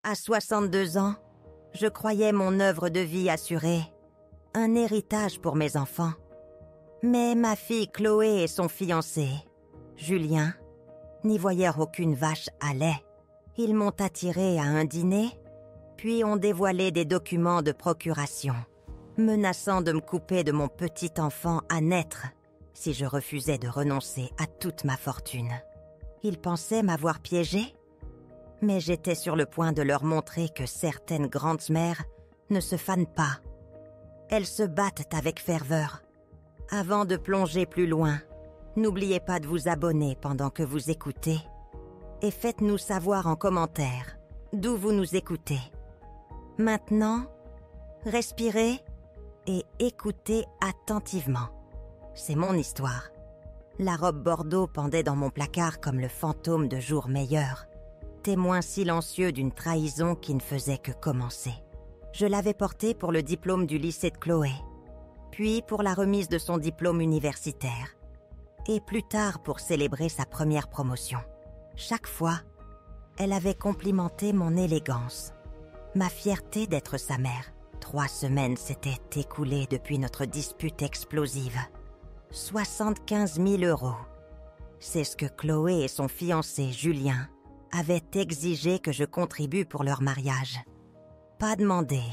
À 62 ans, je croyais mon œuvre de vie assurée, un héritage pour mes enfants. Mais ma fille Chloé et son fiancé, Julien, n'y voyèrent aucune vache à lait. Ils m'ont attirée à un dîner, puis ont dévoilé des documents de procuration, menaçant de me couper de mon petit enfant à naître si je refusais de renoncer à toute ma fortune. Ils pensaient m'avoir piégée, mais j'étais sur le point de leur montrer que certaines grandes mères ne se fanent pas. Elles se battent avec ferveur. Avant de plonger plus loin, n'oubliez pas de vous abonner pendant que vous écoutez et faites-nous savoir en commentaire d'où vous nous écoutez. Maintenant, respirez et écoutez attentivement. C'est mon histoire. La robe bordeaux pendait dans mon placard comme le fantôme de jours meilleurs, témoin silencieux d'une trahison qui ne faisait que commencer. Je l'avais portée pour le diplôme du lycée de Chloé, puis pour la remise de son diplôme universitaire, et plus tard pour célébrer sa première promotion. Chaque fois, elle avait complimenté mon élégance, ma fierté d'être sa mère. 3 semaines s'étaient écoulées depuis notre dispute explosive. 75 000 €. C'est ce que Chloé et son fiancé Julien avaient exigé que je contribue pour leur mariage. Pas demander,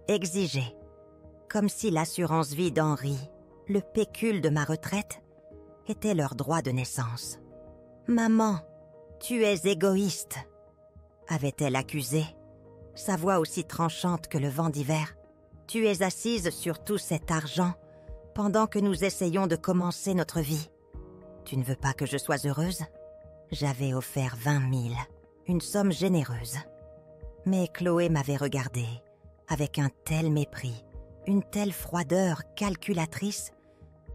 exiger. Comme si l'assurance vie d'Henri, le pécule de ma retraite, était leur droit de naissance. « Maman, tu es égoïste », avait-elle accusé, sa voix aussi tranchante que le vent d'hiver. « Tu es assise sur tout cet argent pendant que nous essayons de commencer notre vie. Tu ne veux pas que je sois heureuse ?» J'avais offert 20 000, une somme généreuse. Mais Chloé m'avait regardée avec un tel mépris, une telle froideur calculatrice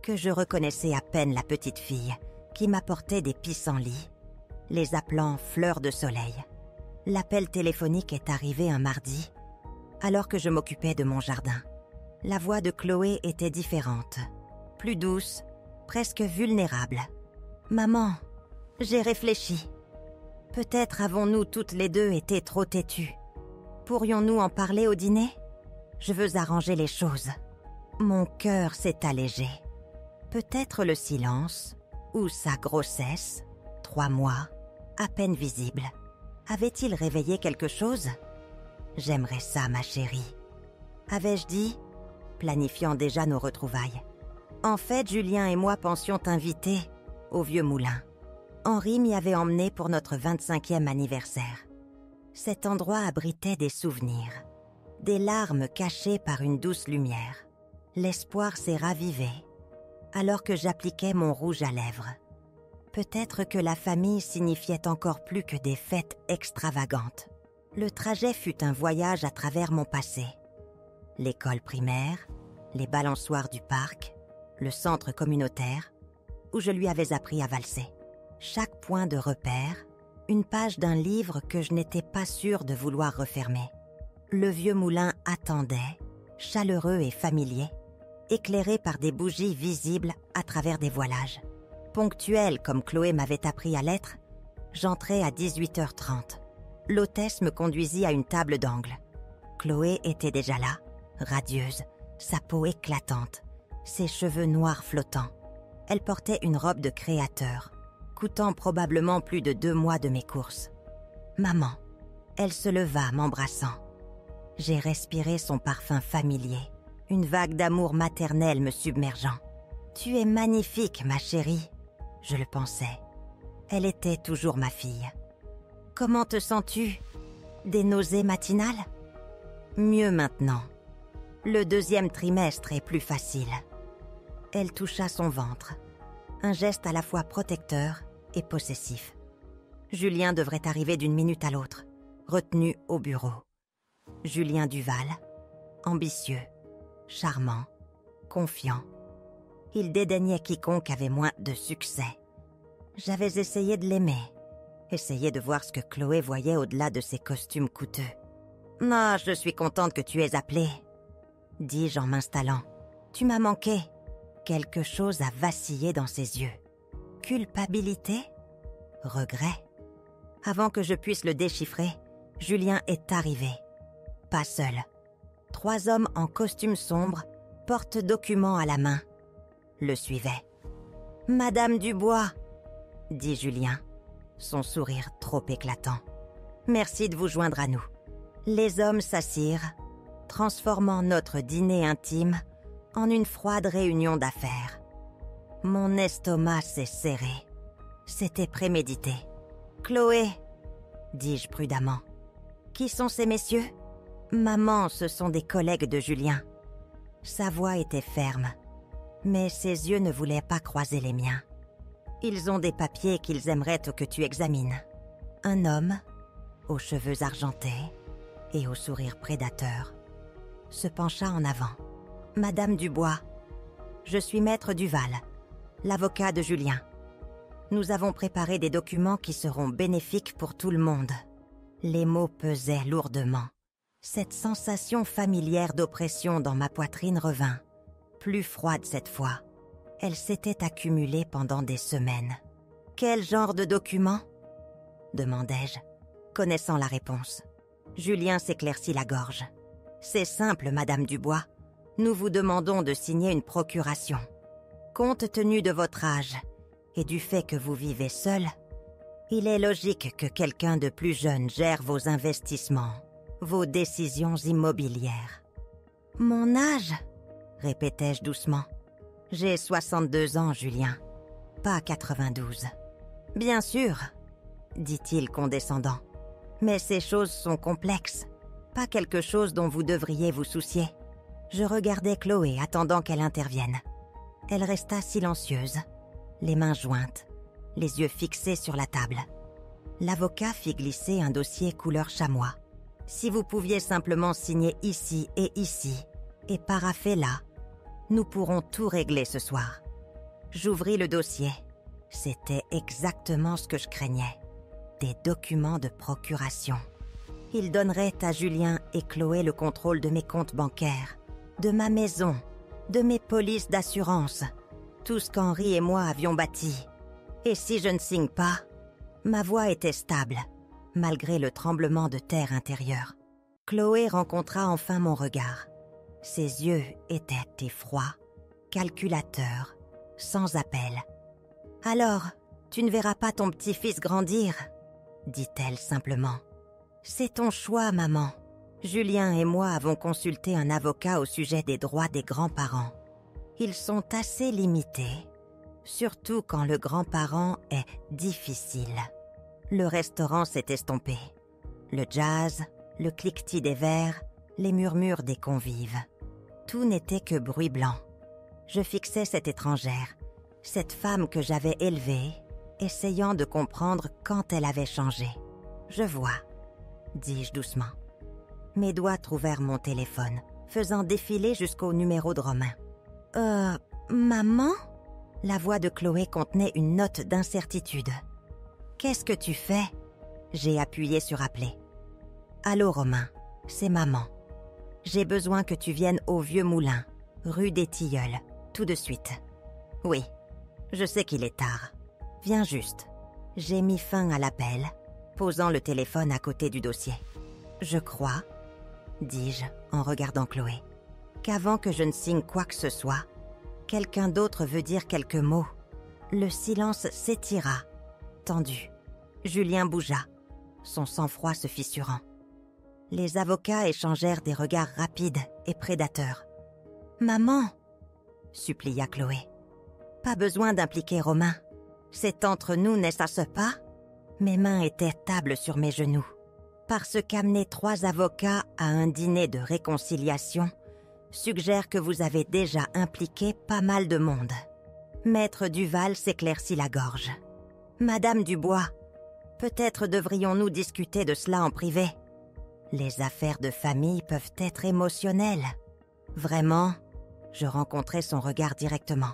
que je reconnaissais à peine la petite fille qui m'apportait des pissenlits, les appelant fleurs de soleil. L'appel téléphonique est arrivé un mardi, alors que je m'occupais de mon jardin. La voix de Chloé était différente, plus douce, presque vulnérable. « Maman, j'ai réfléchi. Peut-être avons-nous toutes les deux été trop têtues. Pourrions-nous en parler au dîner? Je veux arranger les choses. » Mon cœur s'est allégé. Peut-être le silence, ou sa grossesse, 3 mois, à peine visible. Avait-il réveillé quelque chose? J'aimerais ça, ma chérie. Avais-je dit, planifiant déjà nos retrouvailles. En fait, Julien et moi pensions t'inviter au vieux moulin. Henri m'y avait emmené pour notre 25e anniversaire. Cet endroit abritait des souvenirs, des larmes cachées par une douce lumière. L'espoir s'est ravivé, alors que j'appliquais mon rouge à lèvres. Peut-être que la famille signifiait encore plus que des fêtes extravagantes. Le trajet fut un voyage à travers mon passé. L'école primaire, les balançoires du parc, le centre communautaire, où je lui avais appris à valser. Chaque point de repère, une page d'un livre que je n'étais pas sûre de vouloir refermer. Le vieux moulin attendait, chaleureux et familier, éclairé par des bougies visibles à travers des voilages. Ponctuelle comme Chloé m'avait appris à l'être, j'entrais à 18h30. L'hôtesse me conduisit à une table d'angle. Chloé était déjà là, radieuse, sa peau éclatante, ses cheveux noirs flottants. Elle portait une robe de créateur, coûtant probablement plus de 2 mois de mes courses. « Maman !» Elle se leva, m'embrassant. J'ai respiré son parfum familier, une vague d'amour maternel me submergeant. « Tu es magnifique, ma chérie !» Je le pensais. Elle était toujours ma fille. « Comment te sens-tu? Des nausées matinales? » Mieux maintenant. Le 2e trimestre est plus facile. Elle toucha son ventre, un geste à la fois protecteur et possessif. Julien devrait arriver d'une minute à l'autre, retenu au bureau. Julien Duval, ambitieux, charmant, confiant. Il dédaignait quiconque avait moins de succès. J'avais essayé de l'aimer, essayé de voir ce que Chloé voyait au-delà de ses costumes coûteux. « Ah, je suis contente que tu aies appelé, » dis-je en m'installant. « Tu m'as manqué. » Quelque chose a vacillé dans ses yeux. Culpabilité? Regret? Avant que je puisse le déchiffrer, Julien est arrivé. Pas seul. 3 hommes en costume sombre, porte-documents à la main, le suivaient. « Madame Dubois !» dit Julien, son sourire trop éclatant. « Merci de vous joindre à nous. » Les hommes s'assirent, transformant notre dîner intime en une froide réunion d'affaires. Mon estomac s'est serré. C'était prémédité. « Chloé !» dis-je prudemment. « Qui sont ces messieurs ?» « Maman, ce sont des collègues de Julien. » Sa voix était ferme, mais ses yeux ne voulaient pas croiser les miens. « Ils ont des papiers qu'ils aimeraient que tu examines. » Un homme, aux cheveux argentés et au sourire prédateur, se pencha en avant. « Madame Dubois, je suis maître Duval, l'avocat de Julien. Nous avons préparé des documents qui seront bénéfiques pour tout le monde. » Les mots pesaient lourdement. Cette sensation familière d'oppression dans ma poitrine revint, plus froide cette fois. Elle s'était accumulée pendant des semaines. « Quel genre de document ?» demandai-je, connaissant la réponse. Julien s'éclaircit la gorge. « C'est simple, Madame Dubois. Nous vous demandons de signer une procuration. Compte tenu de votre âge et du fait que vous vivez seul, il est logique que quelqu'un de plus jeune gère vos investissements, vos décisions immobilières. »« Mon âge ?» répétai-je doucement. « J'ai 62 ans, Julien, pas 92. »« Bien sûr, » dit-il condescendant. « Mais ces choses sont complexes, pas quelque chose dont vous devriez vous soucier. » Je regardais Chloé attendant qu'elle intervienne. Elle resta silencieuse, les mains jointes, les yeux fixés sur la table. L'avocat fit glisser un dossier couleur chamois. « Si vous pouviez simplement signer ici et paraffer là, nous pourrons tout régler ce soir. » J'ouvris le dossier. C'était exactement ce que je craignais. Des documents de procuration. Ils donneraient à Julien et Chloé le contrôle de mes comptes bancaires, de ma maison, de mes polices d'assurance, tout ce qu'Henri et moi avions bâti. Et si je ne signe pas, ma voix était stable, malgré le tremblement de terre intérieur. Chloé rencontra enfin mon regard. Ses yeux étaient effrois, calculateurs, sans appel. « Alors, tu ne verras pas ton petit-fils grandir ?» dit-elle simplement. « C'est ton choix, maman. Julien et moi avons consulté un avocat au sujet des droits des grands-parents. Ils sont assez limités, surtout quand le grand-parent est difficile. » Le restaurant s'est estompé. Le jazz, le cliquetis des verres, les murmures des convives. Tout n'était que bruit blanc. Je fixais cette étrangère, cette femme que j'avais élevée, essayant de comprendre quand elle avait changé. « Je vois », dis-je doucement. Mes doigts trouvèrent mon téléphone, faisant défiler jusqu'au numéro de Romain. « Maman ?» La voix de Chloé contenait une note d'incertitude. « Qu'est-ce que tu fais ?» J'ai appuyé sur appeler. « Allô Romain, c'est maman. J'ai besoin que tu viennes au Vieux Moulin, rue des Tilleuls, tout de suite. »« Oui, je sais qu'il est tard. Viens juste. » J'ai mis fin à l'appel, posant le téléphone à côté du dossier. « Je crois, » dis-je en regardant Chloé, « qu'avant que je ne signe quoi que ce soit, quelqu'un d'autre veut dire quelques mots. » Le silence s'étira, tendu. Julien bougea, son sang-froid se fissurant. Les avocats échangèrent des regards rapides et prédateurs. « Maman !» supplia Chloé. « Pas besoin d'impliquer Romain. C'est entre nous, n'est-ce pas ?» Mes mains étaient tables sur mes genoux. Parce qu'amener 3 avocats à un dîner de réconciliation suggère que vous avez déjà impliqué pas mal de monde. Maître Duval s'éclaircit la gorge. « Madame Dubois, peut-être devrions-nous discuter de cela en privé. Les affaires de famille peuvent être émotionnelles. » Vraiment, je rencontrai son regard directement.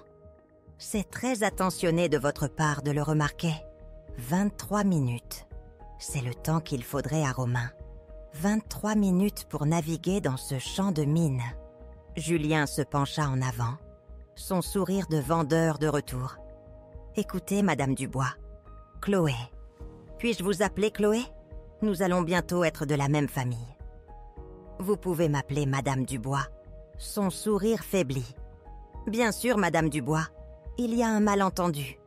C'est très attentionné de votre part de le remarquer. 23 minutes. C'est le temps qu'il faudrait à Romain. 23 minutes pour naviguer dans ce champ de mine. Julien se pencha en avant, son sourire de vendeur de retour. « Écoutez, Madame Dubois. Chloé. Puis-je vous appeler Chloé ? Nous allons bientôt être de la même famille. Vous pouvez m'appeler Madame Dubois. » Son sourire faiblit. « Bien sûr, Madame Dubois. Il y a un malentendu.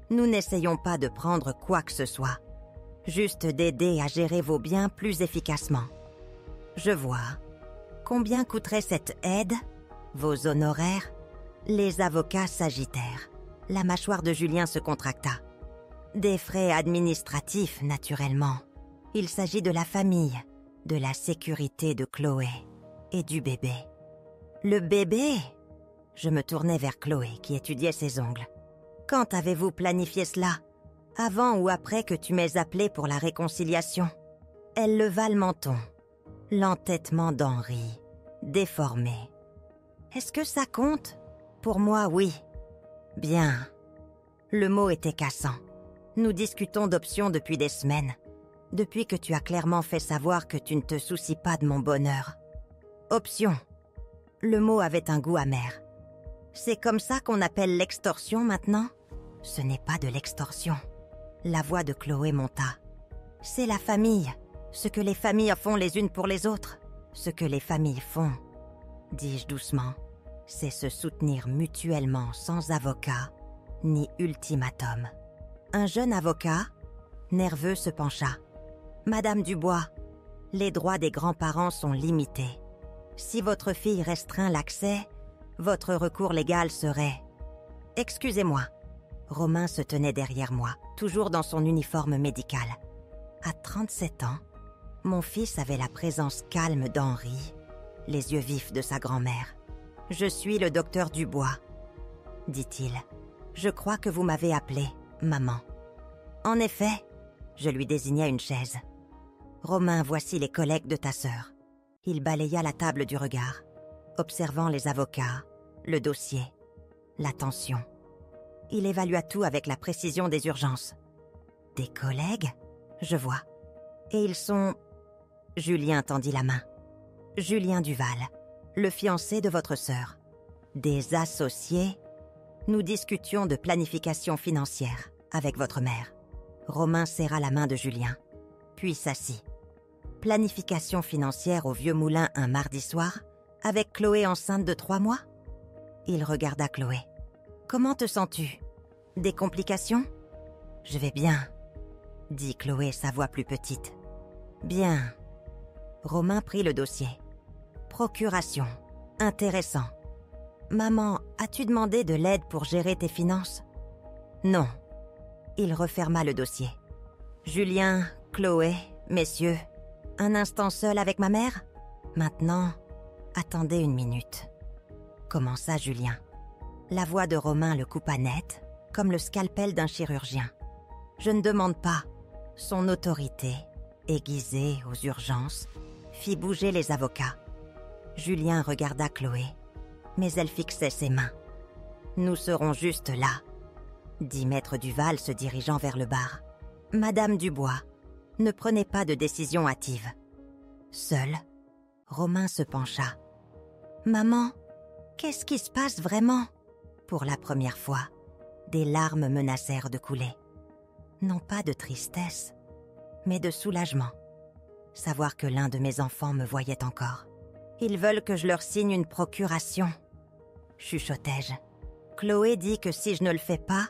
Nous n'essayons pas de prendre quoi que ce soit. Juste d'aider à gérer vos biens plus efficacement. Je vois. Combien coûterait cette aide? Vos honoraires? » Les avocats s'agitèrent. La mâchoire de Julien se contracta. Des frais administratifs, naturellement. Il s'agit de la famille, de la sécurité de Chloé et du bébé. Le bébé? Je me tournai vers Chloé, qui étudiait ses ongles. Quand avez-vous planifié cela? Avant ou après que tu m'aies appelé pour la réconciliation? Elle leva le menton. L'entêtement d'Henri, déformé. Est-ce que ça compte? Pour moi, oui. Bien. Le mot était cassant. Nous discutons d'options depuis des semaines. Depuis que tu as clairement fait savoir que tu ne te soucies pas de mon bonheur. Option. Le mot avait un goût amer. C'est comme ça qu'on appelle l'extorsion maintenant? Ce n'est pas de l'extorsion. La voix de Chloé monta. C'est la famille. Ce que les familles font les unes pour les autres. Ce que les familles font, dis-je doucement, c'est se soutenir mutuellement sans avocat ni ultimatum. Un jeune avocat, nerveux, se pencha. « Madame Dubois, les droits des grands-parents sont limités. Si votre fille restreint l'accès, votre recours légal serait... » « Excusez-moi. » Romain se tenait derrière moi, toujours dans son uniforme médical. À 37 ans, mon fils avait la présence calme d'Henri, les yeux vifs de sa grand-mère. « Je suis le docteur Dubois, » dit-il. « Je crois que vous m'avez appelé, maman. » En effet, je lui désignai une chaise. « Romain, voici les collègues de ta sœur. » Il balaya la table du regard, observant les avocats, le dossier, la tension. Il évalua tout avec la précision des urgences. « Des collègues ? Je vois. Et ils sont... » Julien tendit la main. « Julien Duval, le fiancé de votre sœur. Des associés ? Nous discutions de planification financière avec votre mère. » Romain serra la main de Julien, puis s'assit. « Planification financière au Vieux Moulin un mardi soir, avec Chloé enceinte de 3 mois ?» Il regarda Chloé. « Comment te sens-tu? Des complications ?»« Je vais bien, » dit Chloé, sa voix plus petite. « Bien. » Romain prit le dossier. « Procuration. Intéressant. Maman, as-tu demandé de l'aide pour gérer tes finances? » « Non. » Il referma le dossier. « Julien, Chloé, messieurs, un instant seul avec ma mère? Maintenant, attendez une minute. » Commença Julien. La voix de Romain le coupa net, comme le scalpel d'un chirurgien. Je ne demande pas. Son autorité, aiguisée aux urgences, fit bouger les avocats. Julien regarda Chloé, mais elle fixait ses mains. « Nous serons juste là, » dit Maître Duval se dirigeant vers le bar. « Madame Dubois, ne prenez pas de décision hâtive. » Seul, Romain se pencha. « Maman, qu'est-ce qui se passe vraiment ?» Pour la première fois, des larmes menacèrent de couler. Non pas de tristesse, mais de soulagement. Savoir que l'un de mes enfants me voyait encore. Ils veulent que je leur signe une procuration, chuchotai-je. Chloé dit que si je ne le fais pas,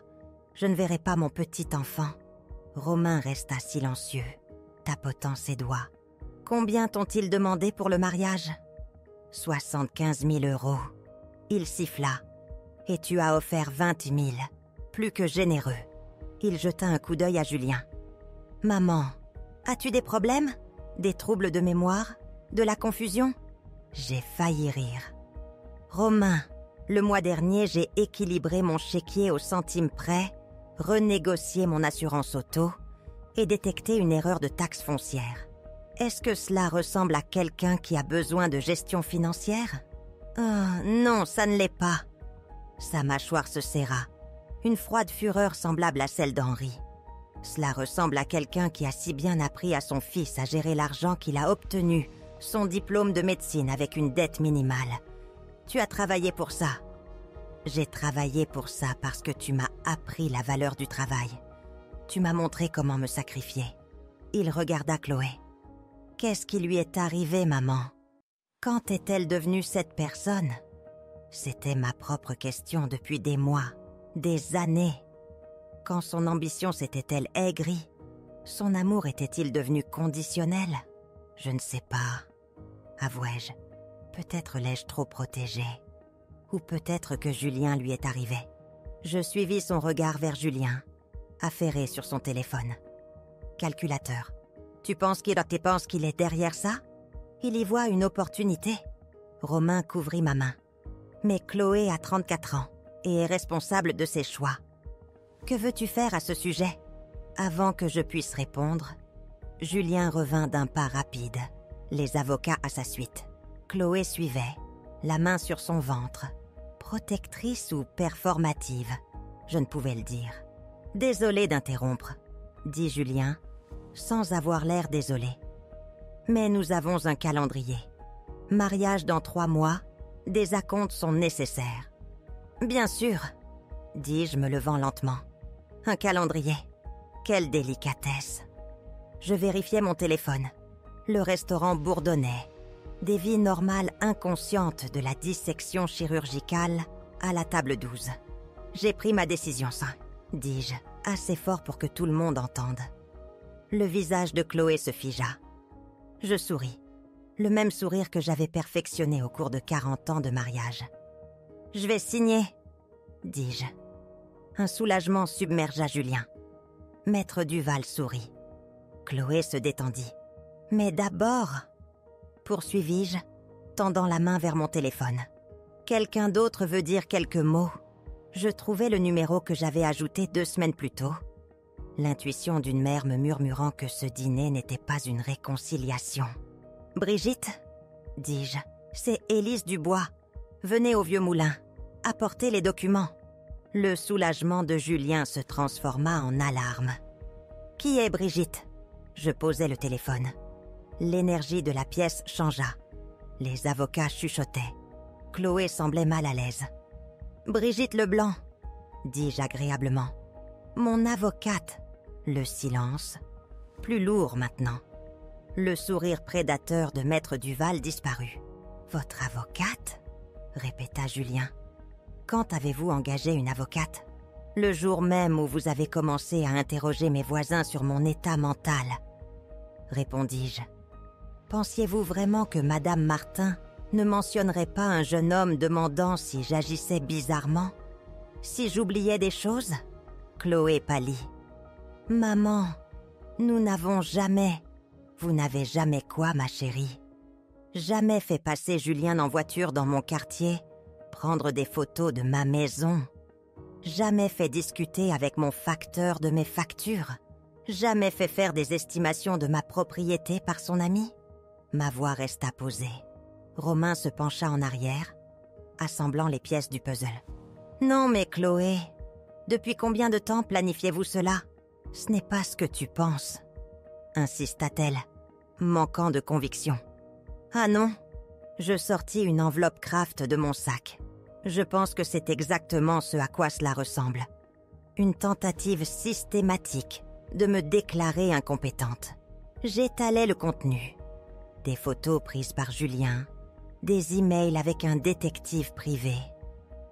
je ne verrai pas mon petit enfant. Romain resta silencieux, tapotant ses doigts. Combien t'ont-ils demandé pour le mariage? 75 000 €. Il siffla. Et tu as offert 20 000, plus que généreux. Il jeta un coup d'œil à Julien. Maman, as-tu des problèmes? Des troubles de mémoire? De la confusion? J'ai failli rire. Romain, le mois dernier, j'ai équilibré mon chéquier au centime près, renégocié mon assurance auto et détecté une erreur de taxe foncière. Est-ce que cela ressemble à quelqu'un qui a besoin de gestion financière? Non, ça ne l'est pas. Sa mâchoire se serra. Une froide fureur semblable à celle d'Henri. Cela ressemble à quelqu'un qui a si bien appris à son fils à gérer l'argent qu'il a obtenu son diplôme de médecine avec une dette minimale. Tu as travaillé pour ça. J'ai travaillé pour ça parce que tu m'as appris la valeur du travail. Tu m'as montré comment me sacrifier. Il regarda Chloé. « Qu'est-ce qui lui est arrivé, maman? Quand est-elle devenue cette personne ?» C'était ma propre question depuis des mois, des années. Quand son ambition s'était-elle aigrie? Son amour était-il devenu conditionnel? Je ne sais pas. Avouai-je, peut-être l'ai-je trop protégée. Ou peut-être que Julien lui est arrivé. Je suivis son regard vers Julien, affairé sur son téléphone. Calculateur. Tu penses qu'il est derrière ça? Il y voit une opportunité. Romain couvrit ma main. Mais Chloé a 34 ans et est responsable de ses choix. Que veux-tu faire à ce sujet? Avant que je puisse répondre, Julien revint d'un pas rapide, les avocats à sa suite. Chloé suivait, la main sur son ventre. Protectrice ou performative? Je ne pouvais le dire. « Désolé d'interrompre », dit Julien, sans avoir l'air désolé. « Mais nous avons un calendrier. Mariage dans 3 mois, des acomptes sont nécessaires. »« Bien sûr », dis-je me levant lentement. « Un calendrier. Quelle délicatesse !» Je vérifiais mon téléphone. Le restaurant bourdonnait. Des vies normales inconscientes de la dissection chirurgicale à la table 12. « J'ai pris ma décision, ça, dis-je, assez fort pour que tout le monde entende. Le visage de Chloé se figea. Je souris, le même sourire que j'avais perfectionné au cours de 40 ans de mariage. « Je vais signer, dis-je. Un soulagement submergea Julien. Maître Duval sourit. Chloé se détendit. « Mais d'abord, poursuivis-je, tendant la main vers mon téléphone. Quelqu'un d'autre veut dire quelques mots. Je trouvais le numéro que j'avais ajouté 2 semaines plus tôt. L'intuition d'une mère me murmurant que ce dîner n'était pas une réconciliation. « Brigitte, dis-je, c'est Élise Dubois. Venez au Vieux Moulin. Apportez les documents. » Le soulagement de Julien se transforma en alarme. « Qui est Brigitte ?» Je posai le téléphone. L'énergie de la pièce changea. Les avocats chuchotaient. Chloé semblait mal à l'aise. « Brigitte Leblanc, dis-je agréablement. Mon avocate. » Le silence, plus lourd maintenant. Le sourire prédateur de Maître Duval disparut. « Votre avocate ?» répéta Julien. « Quand avez-vous engagé une avocate ? » « Le jour même où vous avez commencé à interroger mes voisins sur mon état mental, » répondis-je. « Pensiez-vous vraiment que Madame Martin ne mentionnerait pas un jeune homme demandant si j'agissais bizarrement? Si j'oubliais des choses ?» Chloé pâlit. « Maman, nous n'avons jamais... » « Vous n'avez jamais quoi, ma chérie? Jamais fait passer Julien en voiture dans mon quartier, prendre des photos de ma maison. Jamais fait discuter avec mon facteur de mes factures. Jamais fait faire des estimations de ma propriété par son ami. » Ma voix resta posée. Romain se pencha en arrière, assemblant les pièces du puzzle. « Non mais Chloé, depuis combien de temps planifiez-vous cela? Ce n'est pas ce que tu penses. » insista-t-elle, manquant de conviction. « Ah non ?» Je sortis une enveloppe Kraft de mon sac. Je pense que c'est exactement ce à quoi cela ressemble. Une tentative systématique de me déclarer incompétente. J'étalais le contenu. Des photos prises par Julien, des emails avec un détective privé,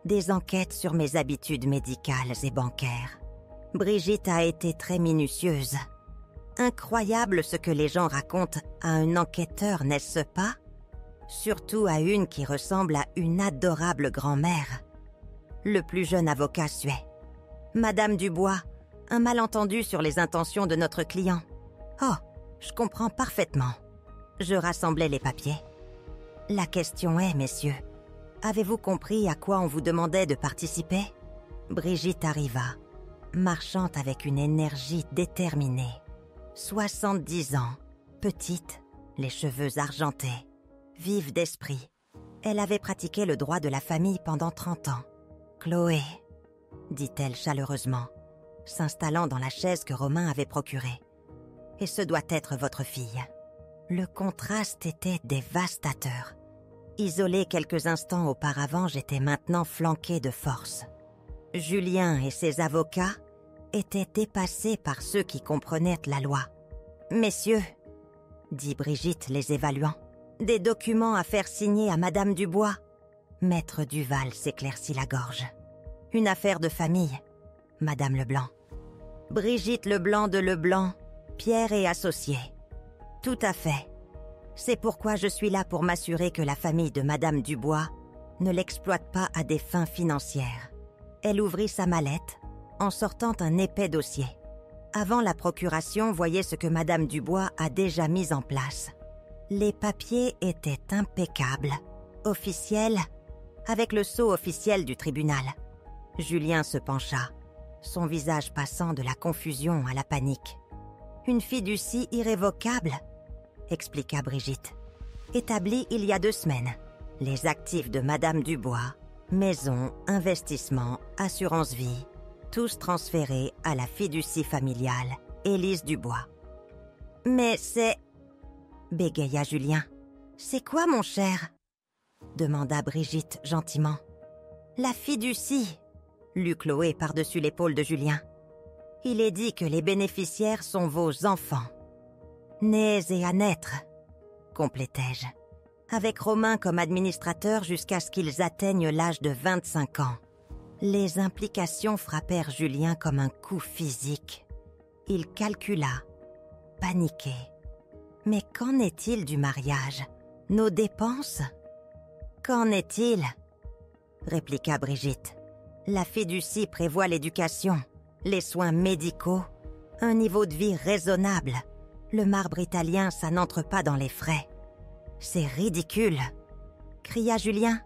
des enquêtes sur mes habitudes médicales et bancaires. Brigitte a été très minutieuse. Incroyable ce que les gens racontent à un enquêteur, n'est-ce pas? Surtout à une qui ressemble à une adorable grand-mère. Le plus jeune avocat suait. « Madame Dubois, un malentendu sur les intentions de notre client. »« Oh, je comprends parfaitement. » Je rassemblais les papiers. « La question est, messieurs, avez-vous compris à quoi on vous demandait de participer ?» Brigitte arriva, marchant avec une énergie déterminée. 70 ans, petite, les cheveux argentés, vive d'esprit. Elle avait pratiqué le droit de la famille pendant 30 ans. « Chloé », dit-elle chaleureusement, s'installant dans la chaise que Romain avait procurée. « Et ce doit être votre fille. » Le contraste était dévastateur. Isolée quelques instants auparavant, j'étais maintenant flanquée de force. Julien et ses avocats étaient dépassés par ceux qui comprenaient la loi. Messieurs, dit Brigitte les évaluant, des documents à faire signer à Madame Dubois. Maître Duval s'éclaircit la gorge. Une affaire de famille, Madame Leblanc. Brigitte Leblanc de Leblanc, Pierre et associés. Tout à fait. C'est pourquoi je suis là pour m'assurer que la famille de Madame Dubois ne l'exploite pas à des fins financières. Elle ouvrit sa mallette en sortant un épais dossier. Avant la procuration, voyez ce que Madame Dubois a déjà mis en place. Les papiers étaient impeccables, officiels, avec le sceau officiel du tribunal. Julien se pencha, son visage passant de la confusion à la panique. Une fiducie irrévocable, expliqua Brigitte. Établie il y a 2 semaines. Les actifs de Madame Dubois, maison, investissement, assurance vie, tous transférés à la fiducie familiale, Élise Dubois. Mais c'est... bégaya Julien. C'est quoi, mon cher? Demanda Brigitte gentiment. La fiducie, lut Chloé par-dessus l'épaule de Julien. Il est dit que les bénéficiaires sont vos enfants. Nés et à naître, complétai-je, avec Romain comme administrateur jusqu'à ce qu'ils atteignent l'âge de 25 ans. Les implications frappèrent Julien comme un coup physique. Il calcula, paniqué. Mais qu'en est-il du mariage? Nos dépenses? Qu'en est-il? Répliqua Brigitte. La fiducie prévoit l'éducation, les soins médicaux, un niveau de vie raisonnable. Le marbre italien, ça n'entre pas dans les frais. C'est ridicule, cria Julien.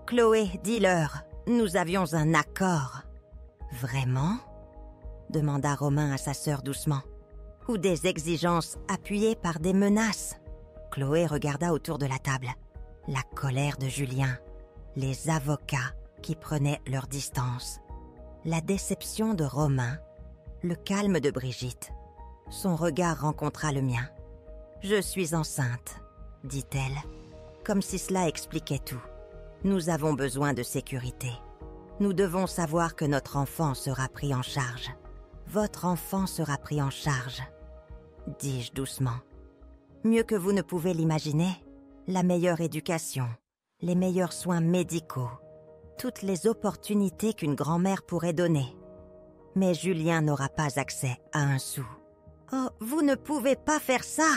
Chloé, dis-leur, nous avions un accord. Vraiment? Demanda Romain à sa sœur doucement. Ou des exigences appuyées par des menaces? Chloé regarda autour de la table. La colère de Julien, les avocats qui prenaient leur distance, la déception de Romain, le calme de Brigitte. Son regard rencontra le mien. « Je suis enceinte », dit-elle, comme si cela expliquait tout. « Nous avons besoin de sécurité. Nous devons savoir que notre enfant sera pris en charge. Votre enfant sera pris en charge, dis-je doucement. Mieux que vous ne pouvez l'imaginer, la meilleure éducation, les meilleurs soins médicaux, toutes les opportunités qu'une grand-mère pourrait donner. Mais Julien n'aura pas accès à un sou. « Oh, vous ne pouvez pas faire ça !»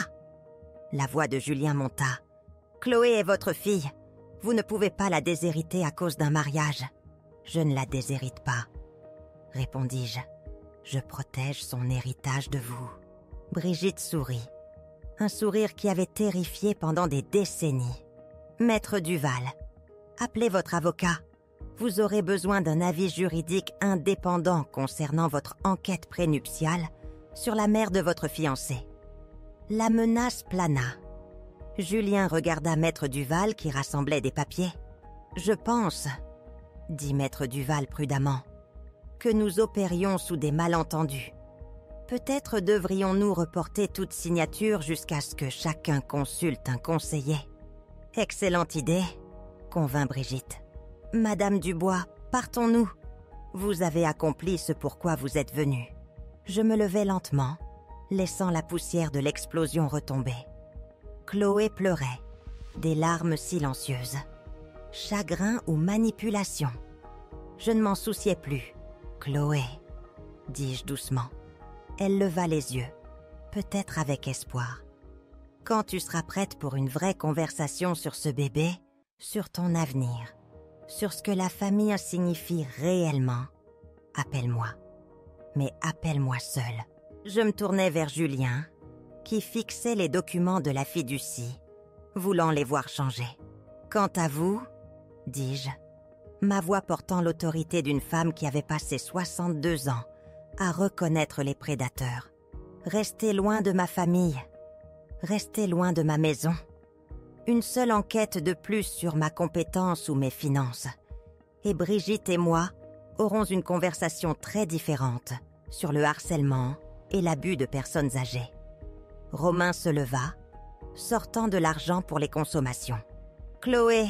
La voix de Julien monta. « Chloé est votre fille. Vous ne pouvez pas la déshériter à cause d'un mariage. »« Je ne la déshérite pas, » répondis-je. « Je protège son héritage de vous. » Brigitte sourit. Un sourire qui avait terrifié pendant des décennies. « Maître Duval, appelez votre avocat. Vous aurez besoin d'un avis juridique indépendant concernant votre enquête prénuptiale sur la mère de votre fiancé. » La menace plana. Julien regarda Maître Duval qui rassemblait des papiers. « Je pense, » dit Maître Duval prudemment, « que nous opérions sous des malentendus. Peut-être devrions-nous reporter toute signature jusqu'à ce que chacun consulte un conseiller. » « Excellente idée, » convint Brigitte. « Madame Dubois, partons-nous. Vous avez accompli ce pourquoi vous êtes venue. » Je me levai lentement, laissant la poussière de l'explosion retomber. Chloé pleurait, des larmes silencieuses. Chagrin ou manipulation? Je ne m'en souciais plus. « Chloé, » dis-je doucement. Elle leva les yeux, peut-être avec espoir. « Quand tu seras prête pour une vraie conversation sur ce bébé, sur ton avenir, sur ce que la famille signifie réellement, appelle-moi. Mais appelle-moi seule. » Je me tournai vers Julien, qui fixait les documents de la fiducie, voulant les voir changer. « Quant à vous, » dis-je, ma voix portant l'autorité d'une femme qui avait passé 62 ans à reconnaître les prédateurs. « Restez loin de ma famille. Restez loin de ma maison. Une seule enquête de plus sur ma compétence ou mes finances. Et Brigitte et moi aurons une conversation très différente sur le harcèlement et l'abus de personnes âgées. » Romain se leva, sortant de l'argent pour les consommations. « Chloé, »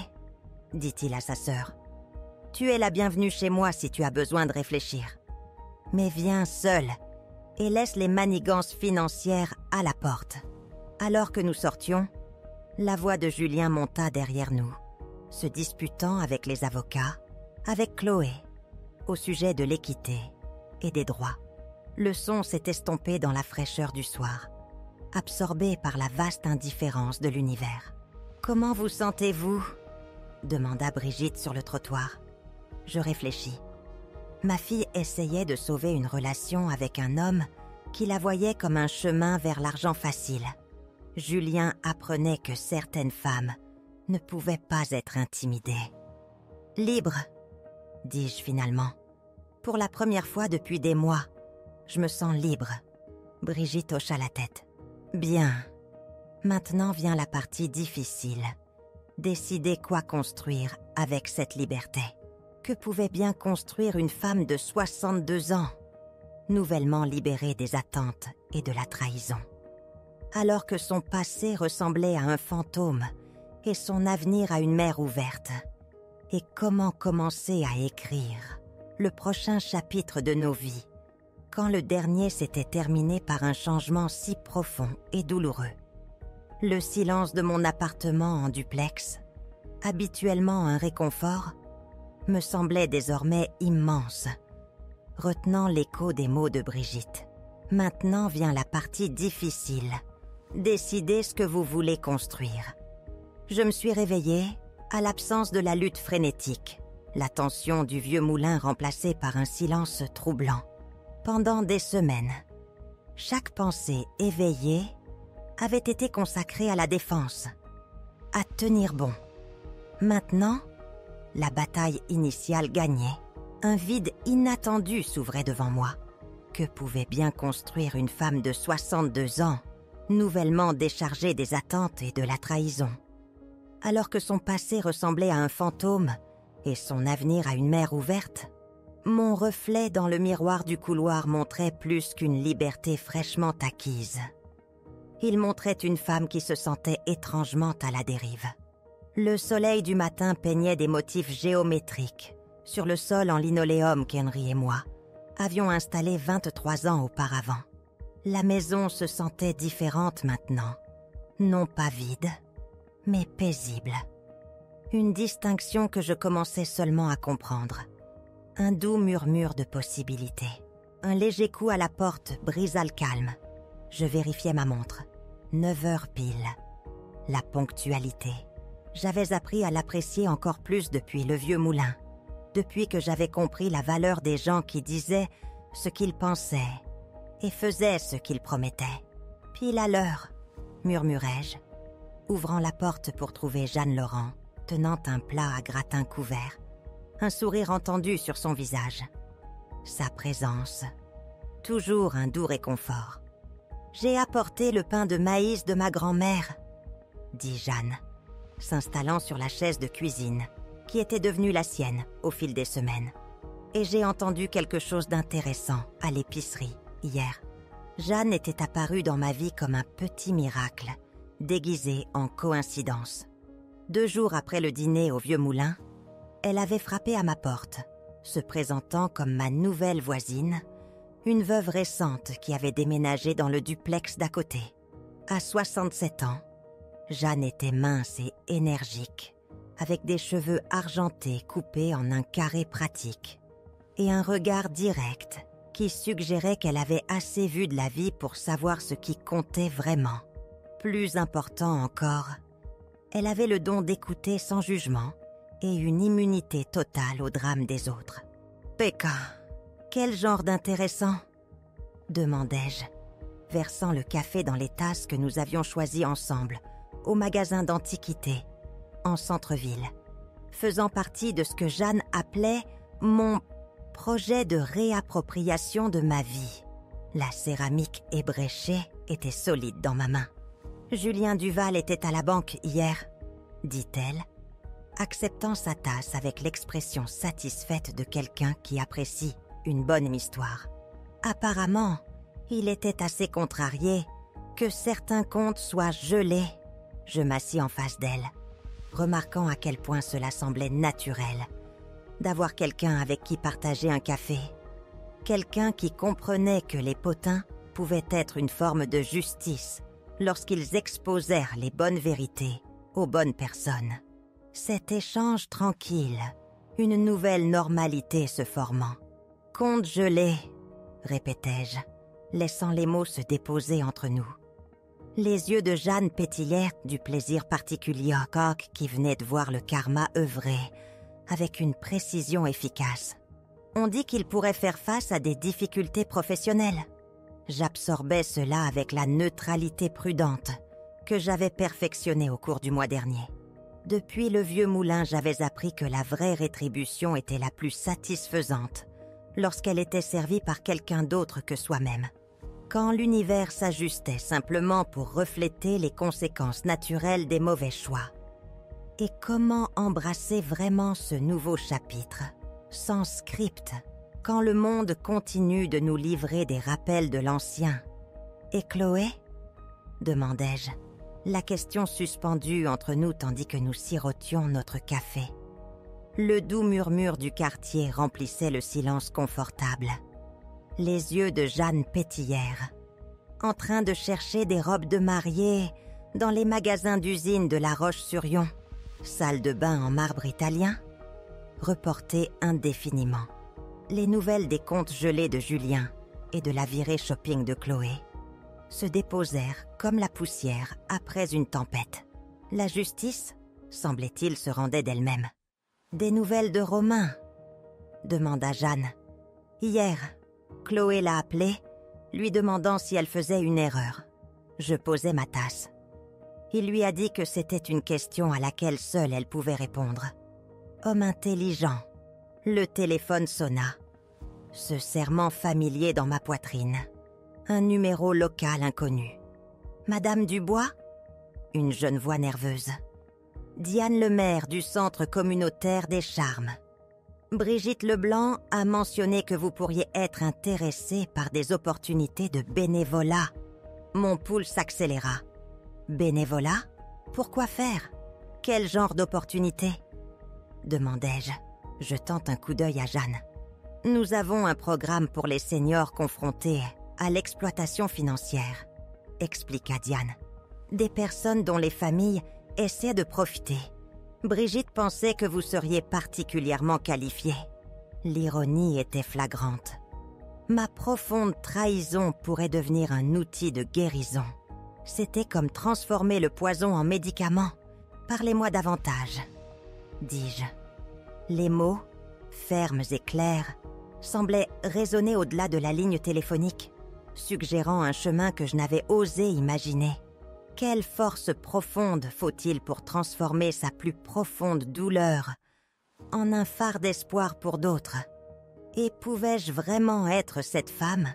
dit-il à sa sœur, « tu es la bienvenue chez moi si tu as besoin de réfléchir. Mais viens seule et laisse les manigances financières à la porte. Alors que nous sortions, la voix de Julien monta derrière nous, se disputant avec les avocats, avec Chloé, au sujet de l'équité et des droits. Le son s'est estompé dans la fraîcheur du soir, absorbé par la vaste indifférence de l'univers. « Comment vous sentez-vous » demanda Brigitte sur le trottoir. Je réfléchis. Ma fille essayait de sauver une relation avec un homme qui la voyait comme un chemin vers l'argent facile. Julien apprenait que certaines femmes ne pouvaient pas être intimidées. « Libre », dis-je finalement. Pour la première fois depuis des mois, je me sens libre. Brigitte hocha la tête. « Bien. Maintenant vient la partie difficile. Décider quoi construire avec cette liberté. Que pouvait bien construire une femme de 62 ans, nouvellement libérée des attentes et de la trahison, alors que son passé ressemblait à un fantôme et son avenir à une mer ouverte. Et comment commencer à écrire le prochain chapitre de nos vies, quand le dernier s'était terminé par un changement si profond et douloureux. Le silence de mon appartement en duplex, habituellement un réconfort, me semblait désormais immense, retenant l'écho des mots de Brigitte. Maintenant vient la partie difficile. Décidez ce que vous voulez construire. Je me suis réveillée à l'absence de la lutte frénétique, la tension du vieux moulin remplacée par un silence troublant. Pendant des semaines, chaque pensée éveillée avait été consacrée à la défense, à tenir bon. Maintenant, la bataille initiale gagnait. Un vide inattendu s'ouvrait devant moi. Que pouvait bien construire une femme de 62 ans, nouvellement déchargée des attentes et de la trahison? Alors que son passé ressemblait à un fantôme et son avenir à une mer ouverte, mon reflet dans le miroir du couloir montrait plus qu'une liberté fraîchement acquise. Il montrait une femme qui se sentait étrangement à la dérive. Le soleil du matin peignait des motifs géométriques sur le sol en linoléum qu'Henry et moi avions installé 23 ans auparavant. La maison se sentait différente maintenant, non pas vide, mais paisible. Une distinction que je commençais seulement à comprendre. Un doux murmure de possibilités. Un léger coup à la porte brisa le calme. Je vérifiais ma montre. 9 heures pile. La ponctualité. J'avais appris à l'apprécier encore plus depuis le vieux moulin. Depuis que j'avais compris la valeur des gens qui disaient ce qu'ils pensaient et faisaient ce qu'ils promettaient. Pile à l'heure, murmurai-je, ouvrant la porte pour trouver Jeanne Laurent, tenant un plat à gratin couvert, un sourire entendu sur son visage. Sa présence, toujours un doux réconfort. « J'ai apporté le pain de maïs de ma grand-mère », dit Jeanne, s'installant sur la chaise de cuisine, qui était devenue la sienne au fil des semaines. Et j'ai entendu quelque chose d'intéressant à l'épicerie hier. Jeanne était apparue dans ma vie comme un petit miracle, déguisé en coïncidence. 2 jours après le dîner au Vieux Moulin, elle avait frappé à ma porte, se présentant comme ma nouvelle voisine, une veuve récente qui avait déménagé dans le duplex d'à côté. À 67 ans, Jeanne était mince et énergique, avec des cheveux argentés coupés en un carré pratique, et un regard direct qui suggérait qu'elle avait assez vu de la vie pour savoir ce qui comptait vraiment. Plus important encore, elle avait le don d'écouter sans jugement et une immunité totale au drame des autres. « Pékin, quel genre d'intéressant ?» demandai-je, versant le café dans les tasses que nous avions choisies ensemble, au magasin d'antiquités, en centre-ville, faisant partie de ce que Jeanne appelait mon projet de réappropriation de ma vie. La céramique ébréchée était solide dans ma main. « Julien Duval était à la banque hier », dit-elle, acceptant sa tasse avec l'expression satisfaite de quelqu'un qui apprécie une bonne histoire. Apparemment, il était assez contrarié que certains comptes soient gelés. Je m'assis en face d'elle, remarquant à quel point cela semblait naturel d'avoir quelqu'un avec qui partager un café. Quelqu'un qui comprenait que les potins pouvaient être une forme de justice lorsqu'ils exposèrent les bonnes vérités aux bonnes personnes. Cet échange tranquille, une nouvelle normalité se formant. « Conte gelé », répétai-je, laissant les mots se déposer entre nous. Les yeux de Jeanne pétillèrent du plaisir particulier au coq qui venait de voir le karma œuvrer avec une précision efficace. On dit qu'il pourrait faire face à des difficultés professionnelles. J'absorbais cela avec la neutralité prudente que j'avais perfectionnée au cours du mois dernier. Depuis le vieux moulin, j'avais appris que la vraie rétribution était la plus satisfaisante lorsqu'elle était servie par quelqu'un d'autre que soi-même. Quand l'univers s'ajustait simplement pour refléter les conséquences naturelles des mauvais choix. Et comment embrasser vraiment ce nouveau chapitre, sans script, quand le monde continue de nous livrer des rappels de l'ancien? « Et Chloé ?» demandai-je, la question suspendue entre nous tandis que nous sirotions notre café. Le doux murmure du quartier remplissait le silence confortable. Les yeux de Jeanne pétillèrent. En train de chercher des robes de mariée dans les magasins d'usine de La Roche-sur-Yon. Salle de bain en marbre italien, reportée indéfiniment. Les nouvelles des contes gelés de Julien et de la virée shopping de Chloé se déposèrent comme la poussière après une tempête. La justice, semblait-il, se rendait d'elle-même. « Des nouvelles de Romain ?» demanda Jeanne. « Hier, Chloé l'a appelée, lui demandant si elle faisait une erreur. Je posais ma tasse. Il lui a dit que c'était une question à laquelle seule elle pouvait répondre. Homme intelligent. Le téléphone sonna. Ce serrement familier dans ma poitrine. Un numéro local inconnu. Madame Dubois ? Une jeune voix nerveuse. Diane Lemaire du Centre communautaire des Charmes. Brigitte Leblanc a mentionné que vous pourriez être intéressé par des opportunités de bénévolat. Mon pouls s'accéléra. Bénévolat ? Pourquoi faire ? Quel genre d'opportunité ? Demandai-je, jetant un coup d'œil à Jeanne. Nous avons un programme pour les seniors confrontés à l'exploitation financière, expliqua Diane. Des personnes dont les familles essaient de profiter. Brigitte pensait que vous seriez particulièrement qualifié. L'ironie était flagrante. Ma profonde trahison pourrait devenir un outil de guérison. C'était comme transformer le poison en médicament. Parlez-moi davantage, dis-je. Les mots, fermes et clairs, semblaient résonner au-delà de la ligne téléphonique, suggérant un chemin que je n'avais osé imaginer. Quelle force profonde faut-il pour transformer sa plus profonde douleur en un phare d'espoir pour d'autres? Et pouvais-je vraiment être cette femme?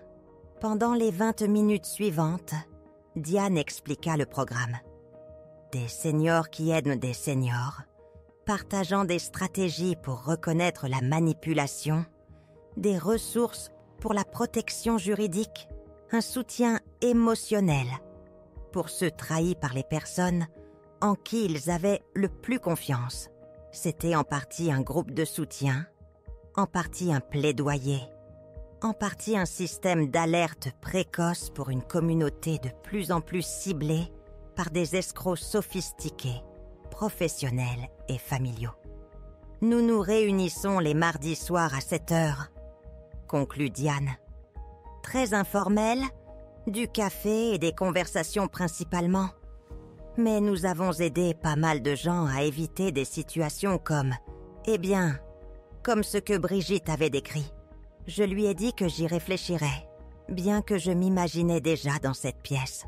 Pendant les 20 minutes suivantes, Diane expliqua le programme. Des seniors qui aident des seniors, partageant des stratégies pour reconnaître la manipulation, des ressources pour la protection juridique, un soutien émotionnel pour ceux trahis par les personnes en qui ils avaient le plus confiance. C'était en partie un groupe de soutien, en partie un plaidoyer, en partie un système d'alerte précoce pour une communauté de plus en plus ciblée par des escrocs sophistiqués, professionnels et familiaux. Nous nous réunissons les mardis soirs à 7h, conclut Diane. Très informel, du café et des conversations principalement. Mais nous avons aidé pas mal de gens à éviter des situations comme ce que Brigitte avait décrit. Je lui ai dit que j'y réfléchirais, bien que je m'imaginais déjà dans cette pièce.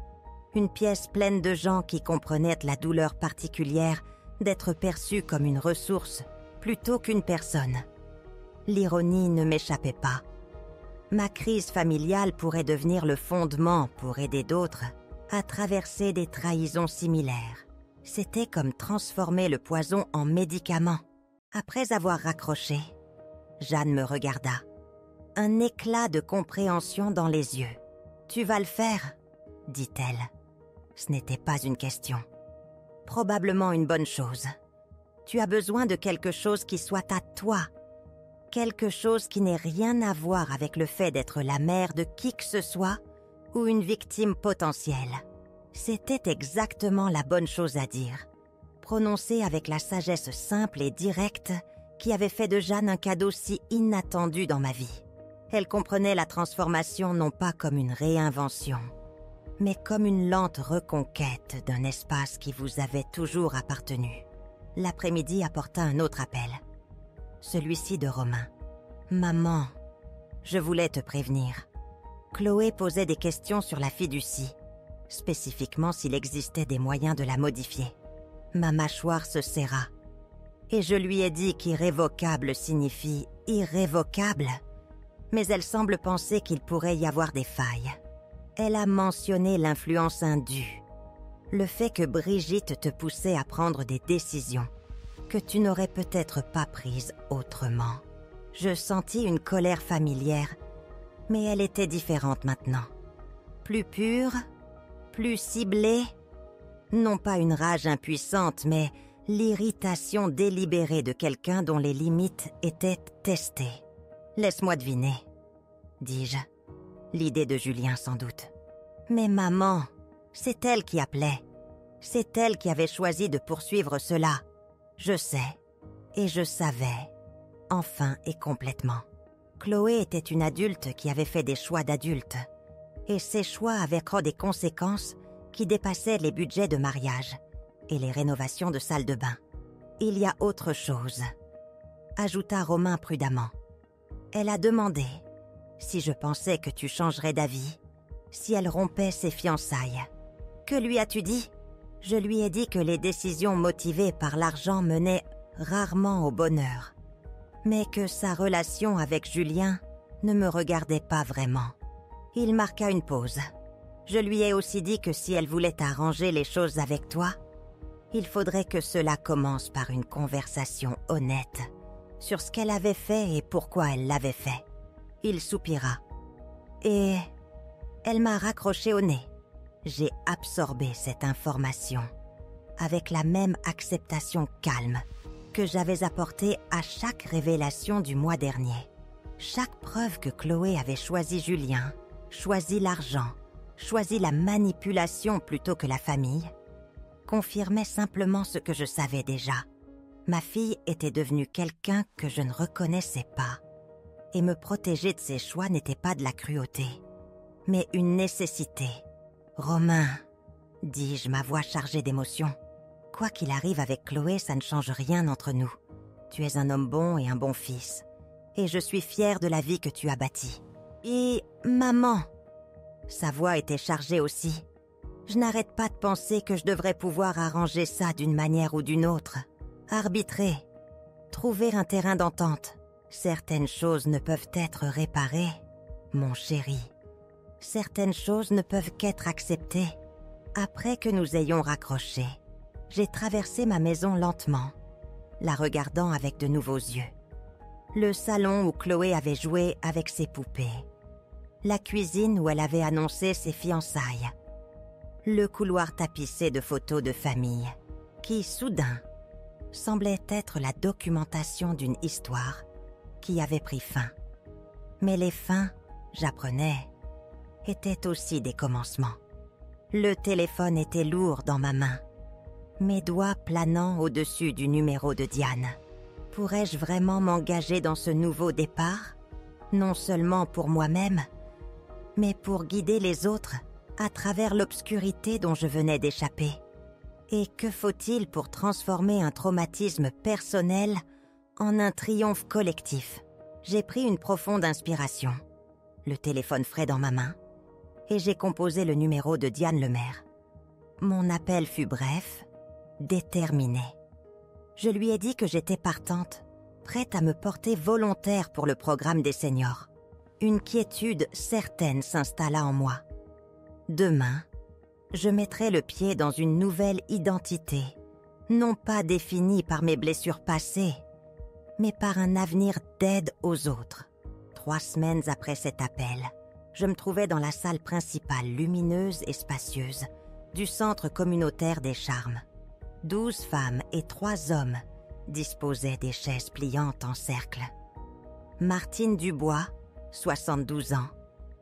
Une pièce pleine de gens qui comprenaient la douleur particulière d'être perçus comme une ressource plutôt qu'une personne. L'ironie ne m'échappait pas. Ma crise familiale pourrait devenir le fondement pour aider d'autres à traverser des trahisons similaires. C'était comme transformer le poison en médicament. Après avoir raccroché, Jeanne me regarda. Un éclat de compréhension dans les yeux. « Tu vas le faire ?» dit-elle. Ce n'était pas une question. Probablement une bonne chose. Tu as besoin de quelque chose qui soit à toi. Quelque chose qui n'est rien à voir avec le fait d'être la mère de qui que ce soit ou une victime potentielle. C'était exactement la bonne chose à dire, prononcée avec la sagesse simple et directe qui avait fait de Jeanne un cadeau si inattendu dans ma vie. Elle comprenait la transformation non pas comme une réinvention, mais comme une lente reconquête d'un espace qui vous avait toujours appartenu. L'après-midi apporta un autre appel. Celui-ci de Romain. « Maman, je voulais te prévenir. Chloé posait des questions sur la fiducie, spécifiquement s'il existait des moyens de la modifier. Ma mâchoire se serra, et je lui ai dit qu'irrévocable signifie irrévocable, mais elle semble penser qu'il pourrait y avoir des failles. Elle a mentionné l'influence indue, le fait que Brigitte te poussait à prendre des décisions que tu n'aurais peut-être pas prises autrement. Je sentis une colère familière, mais elle était différente maintenant. Plus pure, plus ciblée, non pas une rage impuissante, mais l'irritation délibérée de quelqu'un dont les limites étaient testées. « Laisse-moi deviner », dis-je. L'idée de Julien sans doute. Mais maman, c'est elle qui appelait. C'est elle qui avait choisi de poursuivre cela. Je sais, et je savais, enfin et complètement. Chloé était une adulte qui avait fait des choix d'adulte, et ces choix avaient des conséquences qui dépassaient les budgets de mariage et les rénovations de salle de bain. Il y a autre chose, ajouta Romain prudemment. Elle a demandé si je pensais que tu changerais d'avis, si elle rompait ses fiançailles. Que lui as-tu dit ? Je lui ai dit que les décisions motivées par l'argent menaient rarement au bonheur, mais que sa relation avec Julien ne me regardait pas vraiment. Il marqua une pause. Je lui ai aussi dit que si elle voulait arranger les choses avec toi, il faudrait que cela commence par une conversation honnête sur ce qu'elle avait fait et pourquoi elle l'avait fait. Il soupira. Et elle m'a raccroché au nez. J'ai absorbé cette information avec la même acceptation calme que j'avais apportée à chaque révélation du mois dernier. Chaque preuve que Chloé avait choisi Julien, choisi l'argent, choisi la manipulation plutôt que la famille, confirmait simplement ce que je savais déjà. Ma fille était devenue quelqu'un que je ne reconnaissais pas, et me protéger de ses choix n'était pas de la cruauté, mais une nécessité. « Romain », dis-je, ma voix chargée d'émotion, « quoi qu'il arrive avec Chloé, ça ne change rien entre nous. Tu es un homme bon et un bon fils, et je suis fière de la vie que tu as bâtie. Et maman !» Sa voix était chargée aussi. Je n'arrête pas de penser que je devrais pouvoir arranger ça d'une manière ou d'une autre. Arbitrer, trouver un terrain d'entente. Certaines choses ne peuvent être réparées, mon chéri. Certaines choses ne peuvent qu'être acceptées. Après que nous ayons raccroché, j'ai traversé ma maison lentement, la regardant avec de nouveaux yeux. Le salon où Chloé avait joué avec ses poupées. La cuisine où elle avait annoncé ses fiançailles. Le couloir tapissé de photos de famille, qui, soudain, semblait être la documentation d'une histoire qui avait pris fin. Mais les fins, j'apprenais, étaient aussi des commencements. Le téléphone était lourd dans ma main, mes doigts planant au-dessus du numéro de Diane. Pourrais-je vraiment m'engager dans ce nouveau départ, non seulement pour moi-même, mais pour guider les autres à travers l'obscurité dont je venais d'échapper? Et que faut-il pour transformer un traumatisme personnel en un triomphe collectif? J'ai pris une profonde inspiration, le téléphone frais dans ma main, et j'ai composé le numéro de Diane Lemaire. Mon appel fut bref, déterminé. Je lui ai dit que j'étais partante, prête à me porter volontaire pour le programme des seniors. Une quiétude certaine s'installa en moi. Demain, je mettrai le pied dans une nouvelle identité, non pas définie par mes blessures passées, mais par un avenir d'aide aux autres. 3 semaines après cet appel, je me trouvais dans la salle principale lumineuse et spacieuse du centre communautaire des Charmes. 12 femmes et 3 hommes disposaient des chaises pliantes en cercle. Martine Dubois, 72 ans,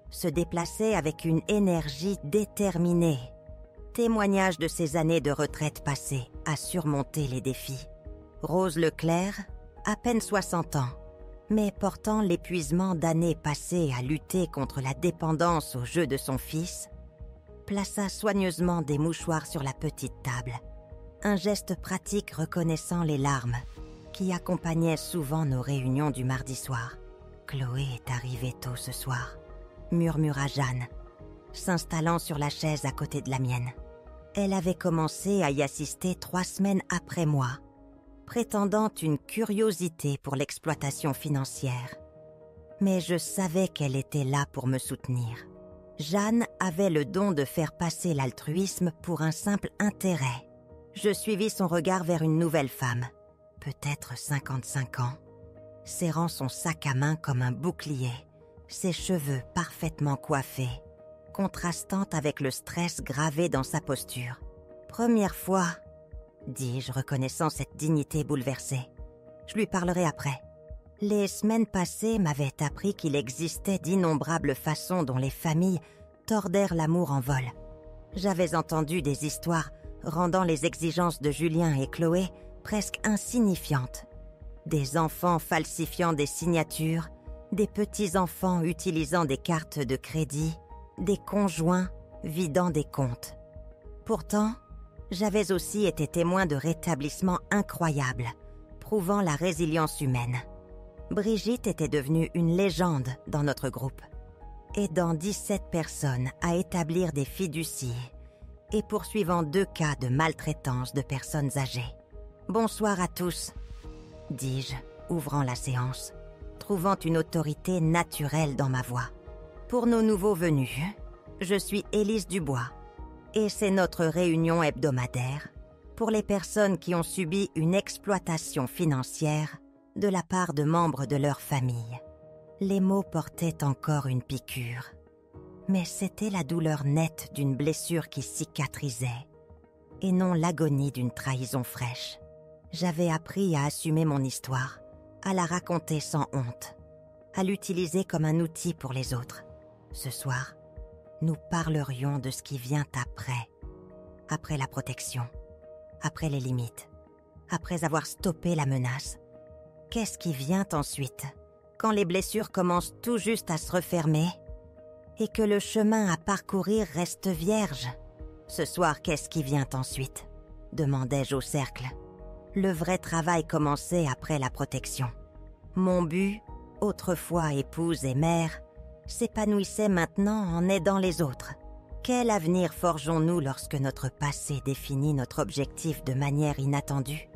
se déplaçait avec une énergie déterminée. Témoignage de ses années de retraite passées à surmonter les défis. Rose Leclerc, à peine 60 ans, mais portant l'épuisement d'années passées à lutter contre la dépendance au jeu de son fils, plaça soigneusement des mouchoirs sur la petite table. Un geste pratique reconnaissant les larmes qui accompagnaient souvent nos réunions du mardi soir. « Chloé est arrivée tôt ce soir », murmura Jeanne, s'installant sur la chaise à côté de la mienne. Elle avait commencé à y assister 3 semaines après moi, prétendant une curiosité pour l'exploitation financière. Mais je savais qu'elle était là pour me soutenir. Jeanne avait le don de faire passer l'altruisme pour un simple intérêt. Je suivis son regard vers une nouvelle femme, peut-être 55 ans, serrant son sac à main comme un bouclier, ses cheveux parfaitement coiffés, contrastant avec le stress gravé dans sa posture. « Première fois », dis-je, reconnaissant cette dignité bouleversée. « Je lui parlerai après. » Les semaines passées m'avaient appris qu'il existait d'innombrables façons dont les familles tordèrent l'amour en vol. J'avais entendu des histoires rendant les exigences de Julien et Chloé presque insignifiantes. Des enfants falsifiant des signatures, des petits-enfants utilisant des cartes de crédit, des conjoints vidant des comptes. Pourtant, j'avais aussi été témoin de rétablissements incroyables, prouvant la résilience humaine. Brigitte était devenue une légende dans notre groupe, aidant 17 personnes à établir des fiducies et poursuivant 2 cas de maltraitance de personnes âgées. « Bonsoir à tous », dis-je, ouvrant la séance, trouvant une autorité naturelle dans ma voix. « Pour nos nouveaux venus, je suis Élise Dubois, et c'est notre réunion hebdomadaire pour les personnes qui ont subi une exploitation financière de la part de membres de leur famille. » Les mots portaient encore une piqûre, mais c'était la douleur nette d'une blessure qui cicatrisait, et non l'agonie d'une trahison fraîche. J'avais appris à assumer mon histoire, à la raconter sans honte, à l'utiliser comme un outil pour les autres. Ce soir, nous parlerions de ce qui vient après la protection, après les limites, après avoir stoppé la menace. Qu'est-ce qui vient ensuite, quand les blessures commencent tout juste à se refermer et que le chemin à parcourir reste vierge? Ce soir, qu'est-ce qui vient ensuite? Demandai-je au cercle. Le vrai travail commençait après la protection. Mon but, autrefois épouse et mère, s'épanouissait maintenant en aidant les autres. Quel avenir forgeons-nous lorsque notre passé définit notre objectif de manière inattendue?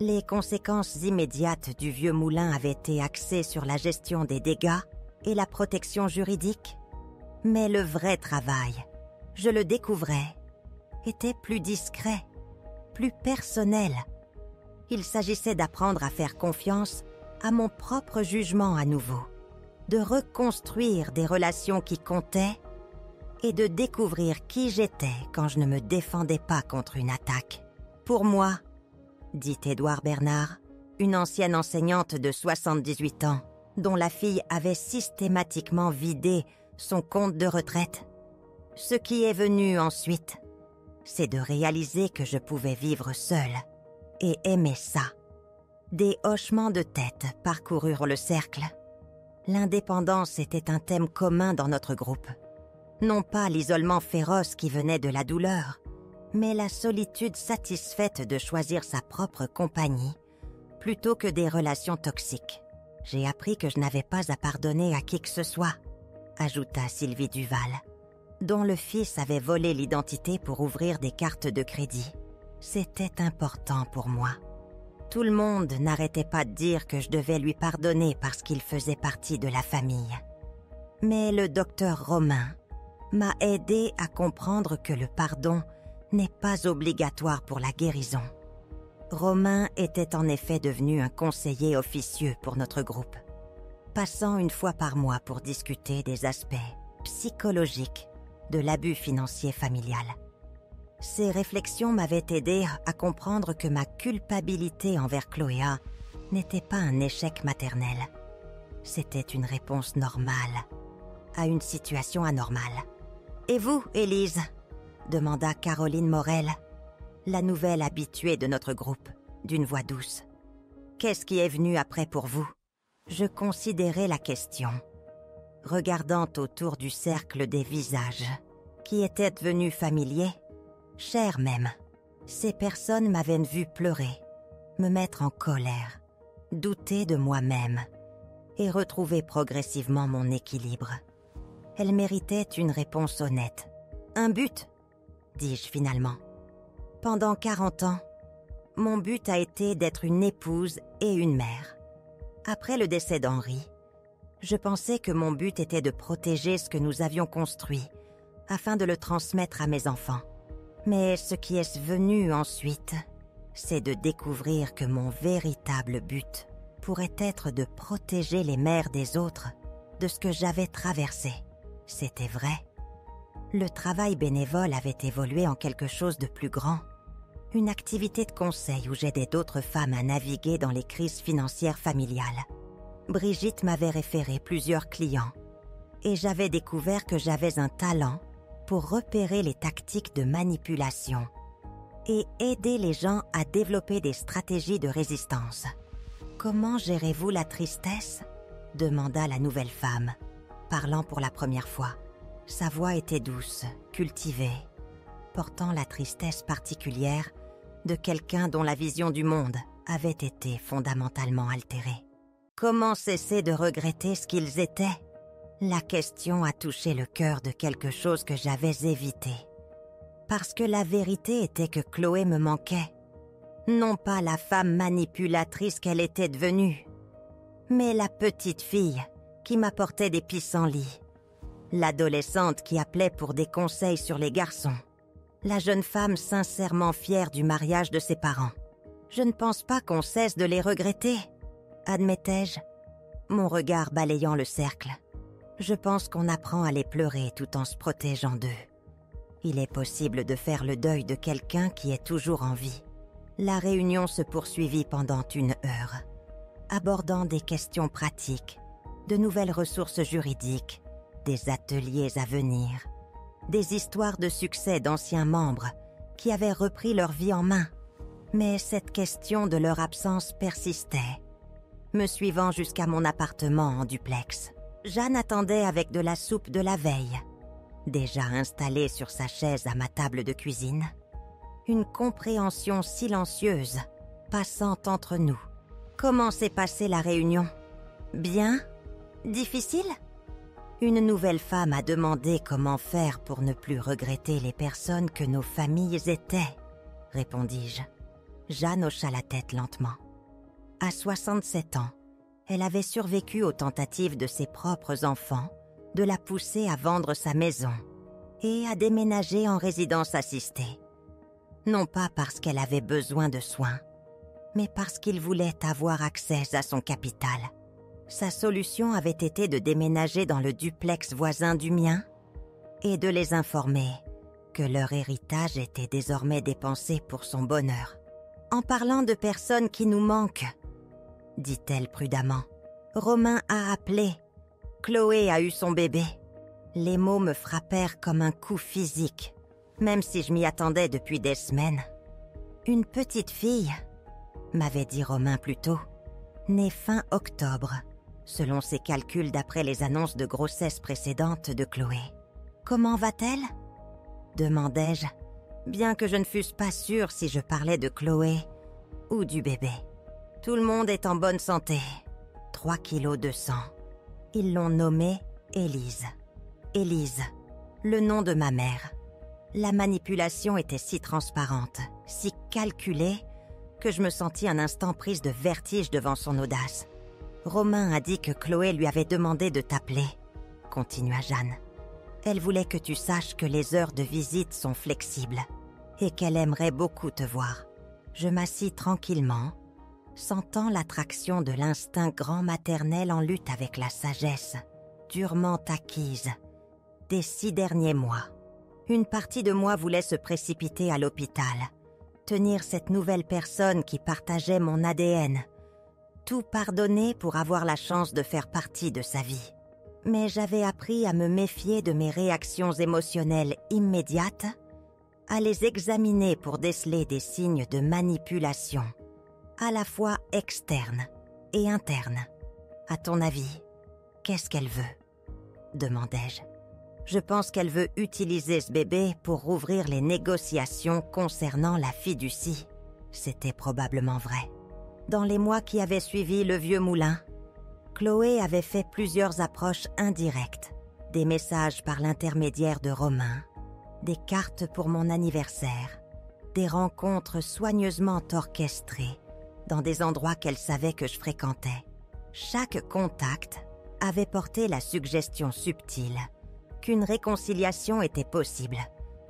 Les conséquences immédiates du vieux moulin avaient été axées sur la gestion des dégâts et la protection juridique. Mais le vrai travail, je le découvrais, était plus discret, plus personnel. Il s'agissait d'apprendre à faire confiance à mon propre jugement à nouveau, de reconstruire des relations qui comptaient et de découvrir qui j'étais quand je ne me défendais pas contre une attaque. Pour moi, dit Édouard Bernard, une ancienne enseignante de 78 ans, dont la fille avait systématiquement vidé son compte de retraite. Ce qui est venu ensuite, c'est de réaliser que je pouvais vivre seule et aimer ça. Des hochements de tête parcoururent le cercle. L'indépendance était un thème commun dans notre groupe. Non pas l'isolement féroce qui venait de la douleur, mais la solitude satisfaite de choisir sa propre compagnie, plutôt que des relations toxiques. J'ai appris que je n'avais pas à pardonner à qui que ce soit, ajouta Sylvie Duval, dont le fils avait volé l'identité pour ouvrir des cartes de crédit. C'était important pour moi. Tout le monde n'arrêtait pas de dire que je devais lui pardonner parce qu'il faisait partie de la famille. Mais le docteur Romain m'a aidé à comprendre que le pardon n'est pas obligatoire pour la guérison. Romain était en effet devenu un conseiller officieux pour notre groupe, passant une fois par mois pour discuter des aspects psychologiques de l'abus financier familial. Ces réflexions m'avaient aidé à comprendre que ma culpabilité envers Chloé n'était pas un échec maternel, C'était une réponse normale à une situation anormale. « Et vous, Élise ?» demanda Caroline Morel, la nouvelle habituée de notre groupe, d'une voix douce. « Qu'est-ce qui est venu après pour vous ?» Je considérais la question, regardant autour du cercle des visages, qui étaient devenus familiers, chers même. Ces personnes m'avaient vu pleurer, me mettre en colère, douter de moi-même et retrouver progressivement mon équilibre. Elles méritaient une réponse honnête. « Un but ?» dis-je finalement. Pendant 40 ans, mon but a été d'être une épouse et une mère. Après le décès d'Henri, je pensais que mon but était de protéger ce que nous avions construit afin de le transmettre à mes enfants. Mais ce qui est venu ensuite, c'est de découvrir que mon véritable but pourrait être de protéger les mères des autres de ce que j'avais traversé. C'était vrai. Le travail bénévole avait évolué en quelque chose de plus grand. Une activité de conseil où j'aidais d'autres femmes à naviguer dans les crises financières familiales. Brigitte m'avait référé plusieurs clients et j'avais découvert que j'avais un talent pour repérer les tactiques de manipulation et aider les gens à développer des stratégies de résistance. « Comment gérez-vous la tristesse ?» demanda la nouvelle femme, parlant pour la première fois. Sa voix était douce, cultivée, portant la tristesse particulière de quelqu'un dont la vision du monde avait été fondamentalement altérée. Comment cesser de regretter ce qu'ils étaient ? La question a touché le cœur de quelque chose que j'avais évité. Parce que la vérité était que Chloé me manquait. Non pas la femme manipulatrice qu'elle était devenue, mais la petite fille qui m'apportait des pissenlits, l'adolescente qui appelait pour des conseils sur les garçons, la jeune femme sincèrement fière du mariage de ses parents. Je ne pense pas qu'on cesse de les regretter, admettais-je, mon regard balayant le cercle. Je pense qu'on apprend à les pleurer tout en se protégeant d'eux. Il est possible de faire le deuil de quelqu'un qui est toujours en vie. La réunion se poursuivit pendant 1 heure, abordant des questions pratiques, de nouvelles ressources juridiques, des ateliers à venir, des histoires de succès d'anciens membres qui avaient repris leur vie en main. Mais cette question de leur absence persistait, me suivant jusqu'à mon appartement en duplex. Jeanne attendait avec de la soupe de la veille, déjà installée sur sa chaise à ma table de cuisine. Une compréhension silencieuse passant entre nous. Comment s'est passée la réunion ? Bien ? Difficile ? Une nouvelle femme a demandé comment faire pour ne plus regretter les personnes que nos familles étaient, répondis-je. Jeanne hocha la tête lentement. À 67 ans, elle avait survécu aux tentatives de ses propres enfants de la pousser à vendre sa maison et à déménager en résidence assistée. Non pas parce qu'elle avait besoin de soins, mais parce qu'il voulait avoir accès à son capital. Sa solution avait été de déménager dans le duplex voisin du mien et de les informer que leur héritage était désormais dépensé pour son bonheur. « En parlant de personnes qui nous manquent, » dit-elle prudemment, « Romain a appelé. Chloé a eu son bébé. » Les mots me frappèrent comme un coup physique, même si je m'y attendais depuis des semaines. « Une petite fille, » m'avait dit Romain plus tôt, née fin octobre, selon ses calculs d'après les annonces de grossesse précédentes de Chloé. « Comment va-t-elle » demandai-je, bien que je ne fusse pas sûre si je parlais de Chloé ou du bébé. « Tout le monde est en bonne santé. 3 kilos de sang. » Ils l'ont nommée Élise. Élise, le nom de ma mère. La manipulation était si transparente, si calculée, que je me sentis un instant prise de vertige devant son audace. « Romain a dit que Chloé lui avait demandé de t'appeler, » continua Jeanne. « Elle voulait que tu saches que les heures de visite sont flexibles et qu'elle aimerait beaucoup te voir. » Je m'assis tranquillement, sentant l'attraction de l'instinct grand maternel en lutte avec la sagesse, durement acquise, des 6 derniers mois. Une partie de moi voulait se précipiter à l'hôpital, tenir cette nouvelle personne qui partageait mon ADN, tout pardonner pour avoir la chance de faire partie de sa vie. Mais j'avais appris à me méfier de mes réactions émotionnelles immédiates, à les examiner pour déceler des signes de manipulation, à la fois externes et internes. À ton avis, qu'est-ce qu'elle veut ? Demandai-je. Je pense qu'elle veut utiliser ce bébé pour rouvrir les négociations concernant la fiducie. C'était probablement vrai. Dans les mois qui avaient suivi le vieux moulin, Chloé avait fait plusieurs approches indirectes, des messages par l'intermédiaire de Romain, des cartes pour mon anniversaire, des rencontres soigneusement orchestrées dans des endroits qu'elle savait que je fréquentais. Chaque contact avait porté la suggestion subtile qu'une réconciliation était possible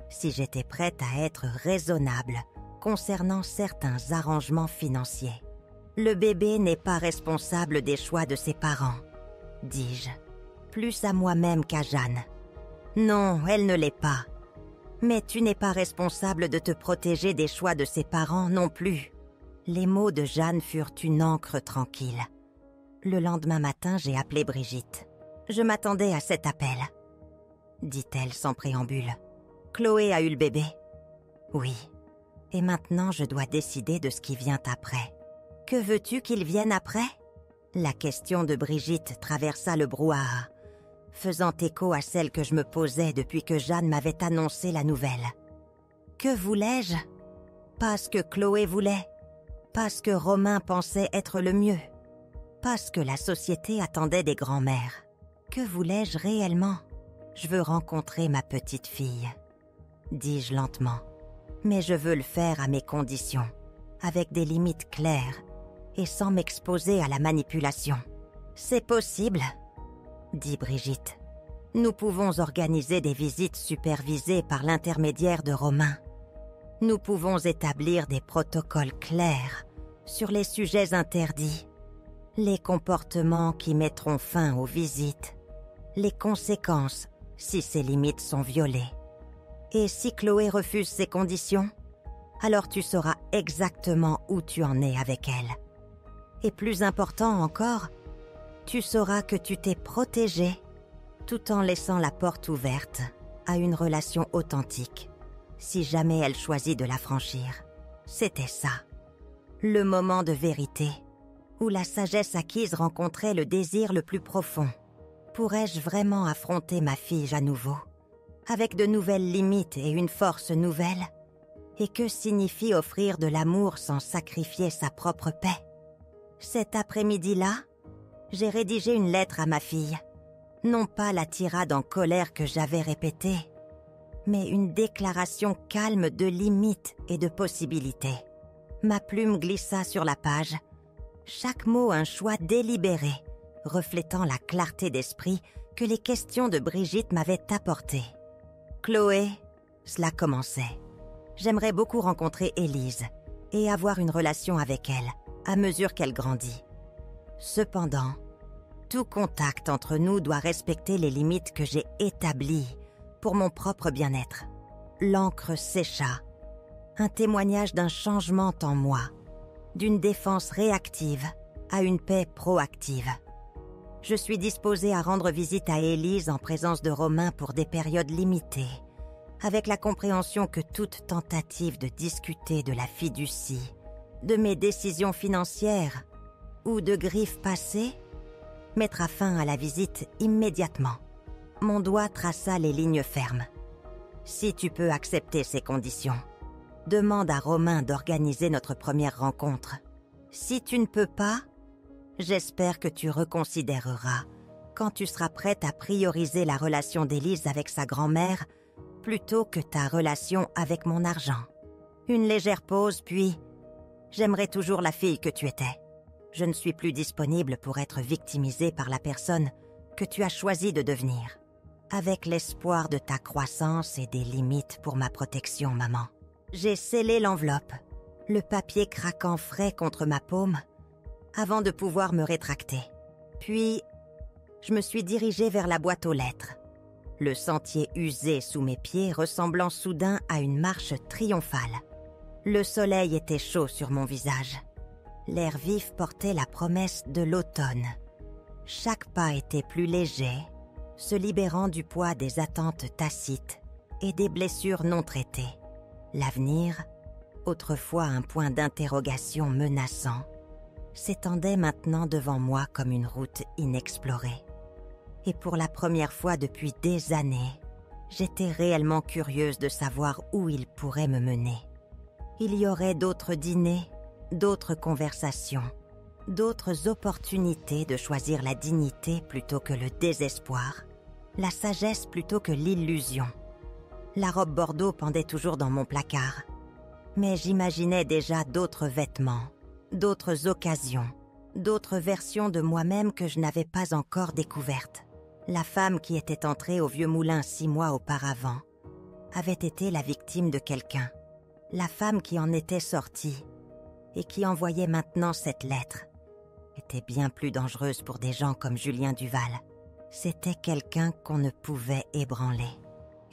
si j'étais prête à être raisonnable concernant certains arrangements financiers. Le bébé n'est pas responsable des choix de ses parents, dis-je, plus à moi-même qu'à Jeanne. Non, elle ne l'est pas. Mais tu n'es pas responsable de te protéger des choix de ses parents non plus. Les mots de Jeanne furent une encre tranquille. Le lendemain matin, j'ai appelé Brigitte. Je m'attendais à cet appel, dit-elle sans préambule. Chloé a eu le bébé. Oui. Et maintenant, je dois décider de ce qui vient après. Que veux-tu qu'il vienne après ? La question de Brigitte traversa le brouhaha, faisant écho à celle que je me posais depuis que Jeanne m'avait annoncé la nouvelle. Que voulais-je ? Pas ce que Chloé voulait, pas ce que Romain pensait être le mieux, pas ce que la société attendait des grands-mères. Que voulais-je réellement ? Je veux rencontrer ma petite fille, dis-je lentement. Mais je veux le faire à mes conditions, avec des limites claires et sans m'exposer à la manipulation. C'est possible, dit Brigitte. Nous pouvons organiser des visites supervisées par l'intermédiaire de Romain. Nous pouvons établir des protocoles clairs sur les sujets interdits, les comportements qui mettront fin aux visites, les conséquences si ces limites sont violées. Et si Chloé refuse ces conditions, alors tu sauras exactement où tu en es avec elle. Et plus important encore, tu sauras que tu t'es protégée tout en laissant la porte ouverte à une relation authentique, si jamais elle choisit de la franchir. C'était ça, le moment de vérité, où la sagesse acquise rencontrait le désir le plus profond. Pourrais-je vraiment affronter ma fille à nouveau, avec de nouvelles limites et une force nouvelle ? Et que signifie offrir de l'amour sans sacrifier sa propre paix ? Cet après-midi-là, j'ai rédigé une lettre à ma fille. Non pas la tirade en colère que j'avais répétée, mais une déclaration calme de limites et de possibilités. Ma plume glissa sur la page, chaque mot un choix délibéré, reflétant la clarté d'esprit que les questions de Brigitte m'avaient apportée. Chloé, cela commençait. J'aimerais beaucoup rencontrer Élise et avoir une relation avec elle, à mesure qu'elle grandit. Cependant, tout contact entre nous doit respecter les limites que j'ai établies pour mon propre bien-être. L'encre sécha, un témoignage d'un changement en moi, d'une défense réactive à une paix proactive. Je suis disposée à rendre visite à Élise en présence de Romain pour des périodes limitées, avec la compréhension que toute tentative de discuter de la fiducie, de mes décisions financières ou de griefs passés mettra fin à la visite immédiatement. Mon doigt traça les lignes fermes. Si tu peux accepter ces conditions, demande à Romain d'organiser notre première rencontre. Si tu ne peux pas, j'espère que tu reconsidéreras quand tu seras prête à prioriser la relation d'Élise avec sa grand-mère plutôt que ta relation avec mon argent. Une légère pause, puis j'aimerais toujours la fille que tu étais. Je ne suis plus disponible pour être victimisée par la personne que tu as choisi de devenir. Avec l'espoir de ta croissance et des limites pour ma protection, maman. J'ai scellé l'enveloppe, le papier craquant frais contre ma paume, avant de pouvoir me rétracter. Puis, je me suis dirigée vers la boîte aux lettres, le sentier usé sous mes pieds ressemblant soudain à une marche triomphale. Le soleil était chaud sur mon visage. L'air vif portait la promesse de l'automne. Chaque pas était plus léger, se libérant du poids des attentes tacites et des blessures non traitées. L'avenir, autrefois un point d'interrogation menaçant, s'étendait maintenant devant moi comme une route inexplorée. Et pour la première fois depuis des années, j'étais réellement curieuse de savoir où il pourrait me mener. Il y aurait d'autres dîners, d'autres conversations, d'autres opportunités de choisir la dignité plutôt que le désespoir, la sagesse plutôt que l'illusion. La robe bordeaux pendait toujours dans mon placard, mais j'imaginais déjà d'autres vêtements, d'autres occasions, d'autres versions de moi-même que je n'avais pas encore découvertes. La femme qui était entrée au vieux moulin 6 mois auparavant avait été la victime de quelqu'un. La femme qui en était sortie et qui envoyait maintenant cette lettre était bien plus dangereuse pour des gens comme Julien Duval. C'était quelqu'un qu'on ne pouvait ébranler.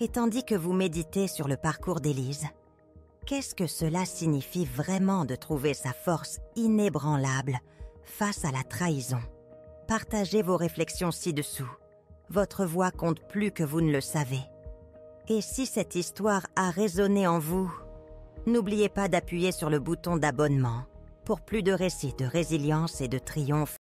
Et tandis que vous méditez sur le parcours d'Élise, qu'est-ce que cela signifie vraiment de trouver sa force inébranlable face à la trahison? Partagez vos réflexions ci-dessous. Votre voix compte plus que vous ne le savez. Et si cette histoire a résonné en vous, n'oubliez pas d'appuyer sur le bouton d'abonnement pour plus de récits de résilience et de triomphe